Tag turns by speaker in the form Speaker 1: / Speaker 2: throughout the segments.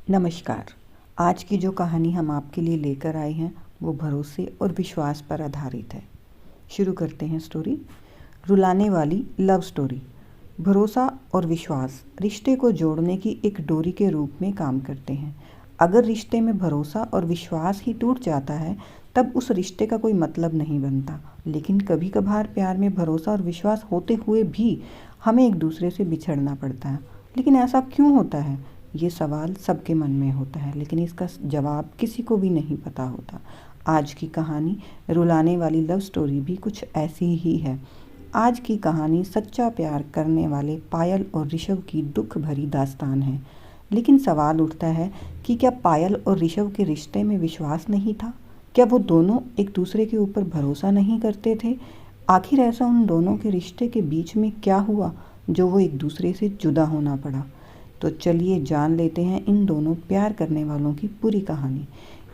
Speaker 1: नमस्कार। आज की जो कहानी हम आपके लिए लेकर आए हैं वो भरोसे और विश्वास पर आधारित है। शुरू करते हैं स्टोरी। रुलाने वाली लव स्टोरी। भरोसा और विश्वास रिश्ते को जोड़ने की एक डोरी के रूप में काम करते हैं। अगर रिश्ते में भरोसा और विश्वास ही टूट जाता है तब उस रिश्ते का कोई मतलब नहीं बनता। लेकिन कभी कभार प्यार में भरोसा और विश्वास होते हुए भी हमें एक दूसरे से बिछड़ना पड़ता है। लेकिन ऐसा क्यों होता है? ये सवाल सबके मन में होता है, लेकिन इसका जवाब किसी को भी नहीं पता होता। आज की कहानी रुलाने वाली लव स्टोरी भी कुछ ऐसी ही है। आज की कहानी सच्चा प्यार करने वाले पायल और ऋषभ की दुख भरी दास्तान है। लेकिन सवाल उठता है कि क्या पायल और ऋषभ के रिश्ते में विश्वास नहीं था? क्या वो दोनों एक दूसरे के ऊपर भरोसा नहीं करते थे? आखिर ऐसा उन दोनों के रिश्ते के बीच में क्या हुआ जो वो एक दूसरे से जुदा होना पड़ा? तो चलिए जान लेते हैं इन दोनों प्यार करने वालों की पूरी कहानी।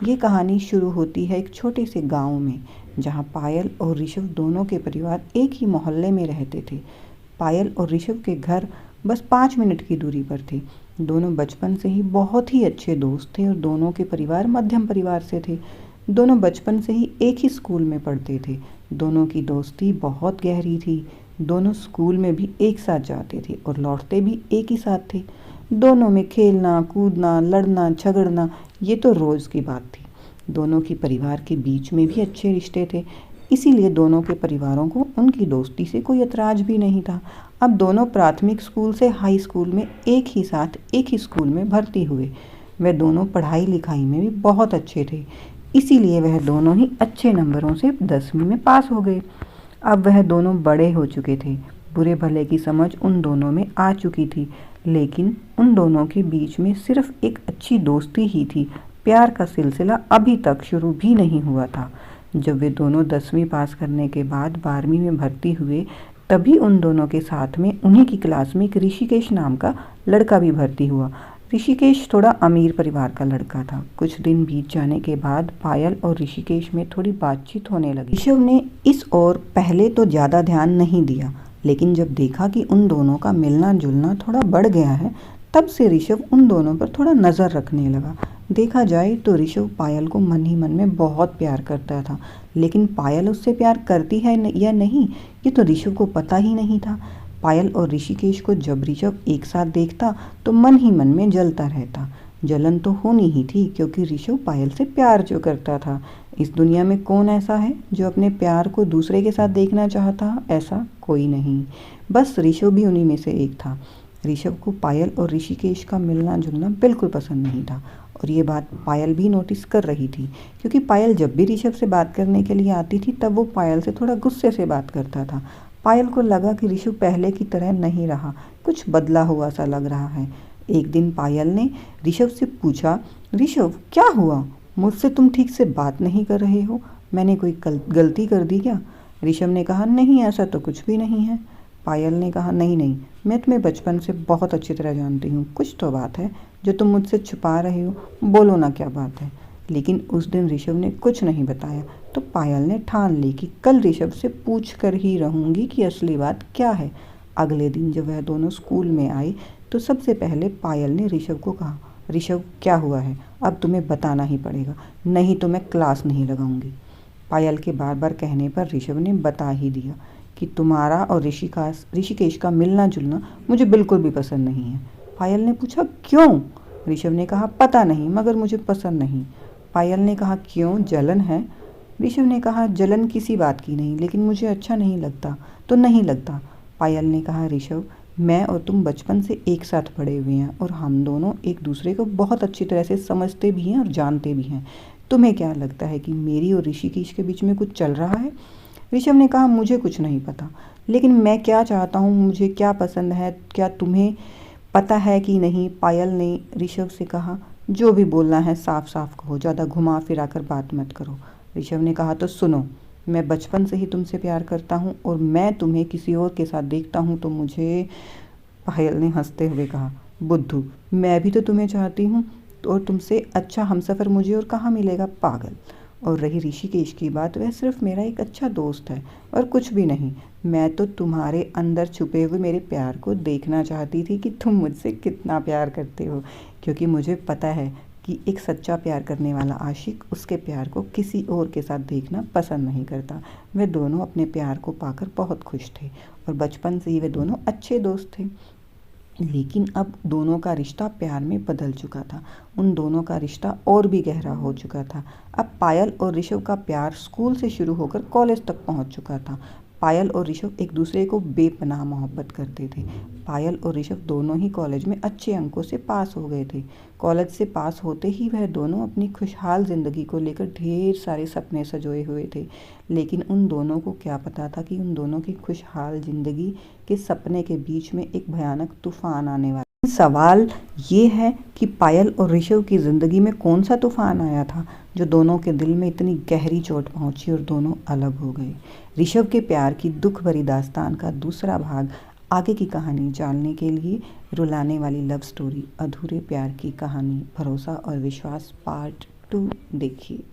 Speaker 1: ये कहानी शुरू होती है एक छोटे से गांव में, जहां पायल और ऋषभ दोनों के परिवार एक ही मोहल्ले में रहते थे। पायल और ऋषभ के घर बस 5 मिनट की दूरी पर थे। दोनों बचपन से ही बहुत ही अच्छे दोस्त थे और दोनों के परिवार मध्यम परिवार से थे। दोनों बचपन से ही एक ही स्कूल में पढ़ते थे। दोनों की दोस्ती बहुत गहरी थी। दोनों स्कूल में भी एक साथ जाते थे और लौटते भी एक ही साथ थे। दोनों में खेलना, कूदना, लड़ना, झगड़ना ये तो रोज़ की बात थी। दोनों की परिवार के बीच में भी अच्छे रिश्ते थे, इसीलिए दोनों के परिवारों को उनकी दोस्ती से कोई एतराज़ भी नहीं था। अब दोनों प्राथमिक स्कूल से हाई स्कूल में एक ही साथ एक ही स्कूल में भर्ती हुए। वह दोनों पढ़ाई लिखाई में भी बहुत अच्छे थे, इसीलिए वह दोनों ही अच्छे नंबरों से 10वीं में पास हो गए। अब वह दोनों बड़े हो चुके थे। बुरे भले की समझ उन दोनों में आ चुकी थी, लेकिन उन दोनों के बीच में सिर्फ एक अच्छी दोस्ती ही थी। प्यार का सिलसिला अभी तक शुरू भी नहीं हुआ था। जब वे दोनों 10वीं पास करने के बाद 12वीं में भर्ती हुए, तभी उन दोनों के साथ में उन्हीं की क्लास में एक ऋषिकेश नाम का लड़का भी भर्ती हुआ। ऋषिकेश थोड़ा अमीर परिवार का लड़का था। कुछ दिन बीत जाने के बाद पायल और ऋषिकेश में थोड़ी बातचीत होने लगी। ऋषभ ने इस ओर पहले तो ज़्यादा ध्यान नहीं दिया, लेकिन जब देखा कि उन दोनों का मिलना जुलना थोड़ा बढ़ गया है, तब से ऋषभ उन दोनों पर थोड़ा नज़र रखने लगा। देखा जाए तो ऋषभ पायल को मन ही मन में बहुत प्यार करता था, लेकिन पायल उससे प्यार करती है या नहीं ये तो ऋषभ को पता ही नहीं था। पायल और ऋषिकेश को जब ऋषभ एक साथ देखता तो मन ही मन में जलता रहता। जलन तो होनी ही थी, क्योंकि ऋषभ पायल से प्यार जो करता था। इस दुनिया में कौन ऐसा है जो अपने प्यार को दूसरे के साथ देखना चाहता? ऐसा कोई नहीं। बस ऋषभ भी उन्हीं में से एक था। ऋषभ को पायल और ऋषिकेश का मिलना जुलना बिल्कुल पसंद नहीं था, और ये बात पायल भी नोटिस कर रही थी, क्योंकि पायल जब भी ऋषभ से बात करने के लिए आती थी तब वो पायल से थोड़ा गुस्से से बात करता था। पायल को लगा कि ऋषभ पहले की तरह नहीं रहा, कुछ बदला हुआ सा लग रहा है। एक दिन पायल ने ऋषभ से पूछा, ऋषभ क्या हुआ? मुझसे तुम ठीक से बात नहीं कर रहे हो? मैंने कोई गलती कर दी क्या? ऋषभ ने कहा, नहीं ऐसा तो कुछ भी नहीं है। पायल ने कहा, नहीं नहीं, मैं तुम्हें बचपन से बहुत अच्छी तरह जानती हूँ, कुछ तो बात है जो तुम मुझसे छुपा रहे हो, बोलो ना क्या बात है। लेकिन उस दिन ऋषभ ने कुछ नहीं बताया, तो पायल ने ठान ली कि कल ऋषभ से पूछ कर ही रहूँगी कि असली बात क्या है। अगले दिन जब वह दोनों स्कूल में आए तो सबसे पहले पायल ने ऋषभ को कहा, ऋषभ क्या हुआ है? अब तुम्हें बताना ही पड़ेगा, नहीं तो मैं क्लास नहीं लगाऊंगी। पायल के बार बार कहने पर ऋषभ ने बता ही दिया कि तुम्हारा और ऋषिकेश का मिलना जुलना मुझे बिल्कुल भी पसंद नहीं है। पायल ने पूछा, क्यों? ऋषभ ने कहा, पता नहीं, मगर मुझे पसंद नहीं। पायल ने कहा, क्यों, जलन है? ऋषभ ने कहा, जलन किसी बात की नहीं, लेकिन मुझे अच्छा नहीं लगता। तो नहीं लगता। पायल ने कहा, ऋषभ मैं और तुम बचपन से एक साथ पढ़े हुए हैं और हम दोनों एक दूसरे को बहुत अच्छी तरह से समझते भी हैं और जानते भी हैं। तुम्हें क्या लगता है कि मेरी और ऋषिकेश के बीच में कुछ चल रहा है? ऋषभ ने कहा, मुझे कुछ नहीं पता, लेकिन मैं क्या चाहता हूँ, मुझे क्या पसंद है, क्या तुम्हें पता है कि नहीं? पायल ने ऋषभ से कहा, जो भी बोलना है साफ साफ कहो, ज़्यादा घुमा फिरा कर बात मत करो। ऋषभ ने कहा, तो सुनो, मैं बचपन से ही तुमसे प्यार करता हूँ और मैं तुम्हें किसी और के साथ देखता हूँ तो मुझे। पायल ने हंसते हुए कहा, बुद्धू, मैं भी तो तुम्हें चाहती हूँ और तुमसे अच्छा हमसफ़र मुझे और कहाँ मिलेगा, पागल। और रही ऋषिकेश की बात, वह सिर्फ मेरा एक अच्छा दोस्त है और कुछ भी नहीं। मैं तो तुम्हारे अंदर छुपे हुए मेरे प्यार को देखना चाहती थी कि तुम मुझसे कितना प्यार करते हो, क्योंकि मुझे पता है कि एक सच्चा प्यार करने वाला आशिक उसके प्यार को किसी और के साथ देखना पसंद नहीं करता। वे दोनों अपने प्यार को पाकर बहुत खुश थे और बचपन से ही वे दोनों अच्छे दोस्त थे। लेकिन अब दोनों का रिश्ता प्यार में बदल चुका था। उन दोनों का रिश्ता और भी गहरा हो चुका था। अब पायल और ऋषभ का प्यार स्कूल से शुरू होकर कॉलेज तक पहुंच चुका था। पायल और ऋषभ एक दूसरे को बेपनाह मोहब्बत करते थे। पायल और ऋषभ दोनों ही कॉलेज में अच्छे अंकों से पास हो गए थे। कॉलेज से पास होते ही वह दोनों अपनी खुशहाल ज़िंदगी को लेकर ढेर सारे सपने सजोए हुए थे। लेकिन उन दोनों को क्या पता था कि उन दोनों की खुशहाल ज़िंदगी के सपने के बीच में एक भयानक तूफान आने वाला। सवाल ये है कि पायल और ऋषभ की ज़िंदगी में कौन सा तूफान आया था जो दोनों के दिल में इतनी गहरी चोट पहुंची और दोनों अलग हो गए। ऋषभ के प्यार की दुख भरी दास्तान का दूसरा भाग, आगे की कहानी जानने के लिए रुलाने वाली लव स्टोरी अधूरे प्यार की कहानी भरोसा और विश्वास पार्ट 2 देखिए।